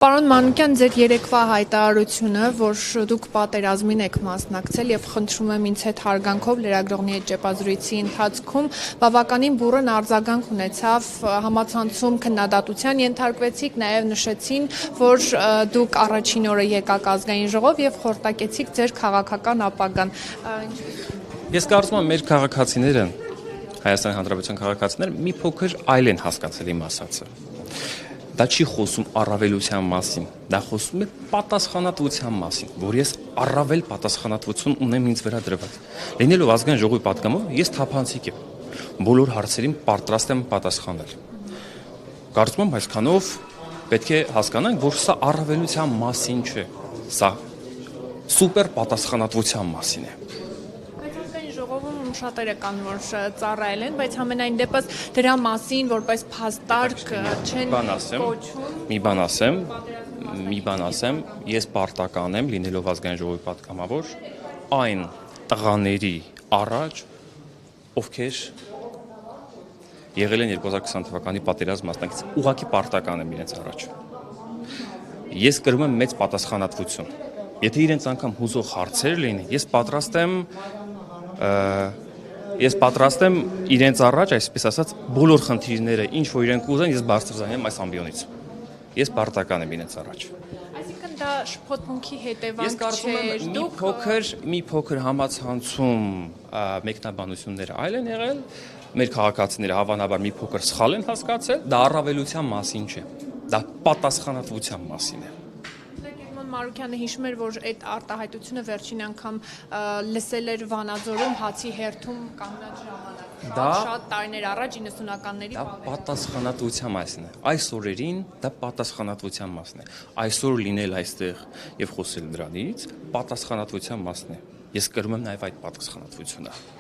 Պարոն Մանուկյան, ձեր երեկվա հայտարարությունը, որ դուք պատերազմին եք մասնակցել եւ խնդրում եմ ինձ հետ հարգանքով լրագրողի հետ ճեպազրույցի ընթացքում բավականին բուռն արձագանք ունեցավ, համացանցում քննադատության ենթարկվեցիք, նաեւ նշեցին, որ դուք առաջին օրը եկաք ազգային ժողով եւ խորտակեցիք ձեր քաղաքական ապագան։ Ես կարծում եմ մեր քաղաքացիները, Հայաստանի Հանրապետության քաղաքացիները մի փոքր այլ են հասկացել իմ ասածը։ Դա չի խոսում առավելության մասին, դա խոսում է պատասխանատվության մասին, որ ես առավել պատասխանատվություն ունեմ ինձ վրա դրված։ Լինելով ազգային ժողովի պատգամով, ես թափանցիկ եմ, բոլոր հարցերին պատրաստ եմ պատասխանել։ Կարծում եմ այսքանով պետք է հասկանանք, որ սա առավելության մասին չէ, սա սուպեր պատասխանատվության մասին է։ Շատերը կան, որ ծառայել են, բայց համենայն դեպս դրա մասին որպես փաստարկ չեն կոչում։ Մի բան ասեմ, ես պարտական եմ լինելով ազգային ժողովի պատգամավոր այն տղաների առաջ, ովքեր եղել են 2020 թվականի պատերազմ մասնակից, ուղղակի պարտական եմ իրենց առաջ։ Ես կրում եմ մեծ պատասխանատվություն։ Եթե իրենց անգամ հուզող հարցեր լինի, ես պատրաստ եմ իրենց առաջ, այսպես ասած, բոլոր խնդիրները, ինչ որ իրենք ուզեն, ես բարձրացնեմ այս ամբիոնից։ Ես պարտական եմ իրենց առաջ։ Այսինքն դա շփոթմունքի հետևանք չէ։ Ես կարծում եմ մի փոքր համացանցում մեկնաբանությունները այլ են եղել, մեր քաղաքացիները հավանաբար մի փոքր սխալ են հասկացել, դա առավելության մասին չէ, դա պատասխանատվության մասին է։ Մանուկյանը հիշում էր, որ այդ արտահայտությունը վերջին անգամ լսել էր Վանաձորում հացի հերթում կանգնած ժամանակ։ Շատ տարիներ առաջ 90-ականների Դա պատասխանատվության մասին է։ Այս օրերին դա պատասխանատվության մասն է։ Այսօր լինել այստեղ եւ խոսել դրանից պատասխանատվության մասն է։ Ես կրում եմ նաեւ այդ պատասխանատվությունը։